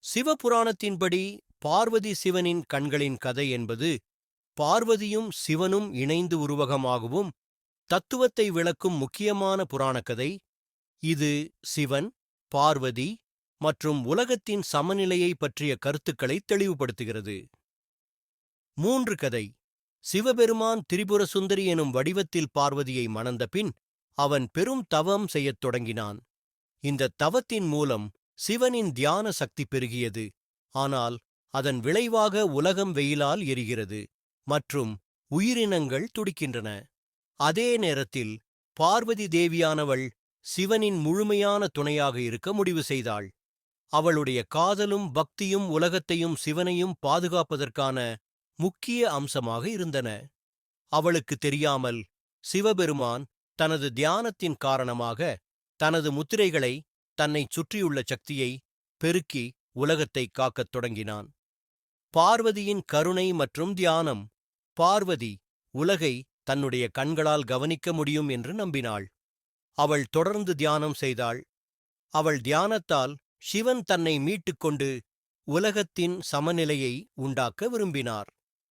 சிவபுராணத்தின்படி பார்வதி சிவனின் கண்களின் கதை என்பது பார்வதியும் சிவனும் இணைந்து உருவகமாகவும் தத்துவத்தை விளக்கும் முக்கியமான புராணக் கதை. இது சிவன், பார்வதி மற்றும் உலகத்தின் சமநிலையை பற்றிய கருத்துக்களை தெளிவுபடுத்துகிறது. 3 கதை. சிவபெருமான் திரிபுர சுந்தரி எனும் வடிவத்தில் பார்வதியை மணந்த பின் அவன் பெரும் தவம் செய்யத் தொடங்கினான். இந்த தவத்தின் மூலம் சிவனின் தியான சக்தி பெருகியது. ஆனால் அதன் விளைவாக உலகம் வெயிலால் எரிகிறது மற்றும் உயிரினங்கள் துடிக்கின்றன. அதே நேரத்தில் பார்வதி தேவியானவள் சிவனின் முழுமையான துணையாக இருக்க முடிவு செய்தாள். அவளுடைய காதலும் பக்தியும் உலகத்தையும் சிவனையும் பாதுகாப்பதற்கான முக்கிய அம்சமாக இருந்தன. அவளுக்கு தெரியாமல் சிவபெருமான் தனது தியானத்தின் காரணமாக தனது முத்திரைகளை, தன்னைச் சுற்றியுள்ள சக்தியை பெருக்கி உலகத்தை காக்கத் தொடங்கினான். பார்வதியின் கருணை மற்றும் தியானம். பார்வதி உலகை தன்னுடைய கண்களால் கவனிக்க முடியும் என்று நம்பினாள். அவள் தொடர்ந்து தியானம் செய்தாள். அவள் தியானத்தால் சிவன் தன்னை மீட்டுக்கொண்டு உலகத்தின் சமநிலையை உண்டாக்க விரும்பினார்.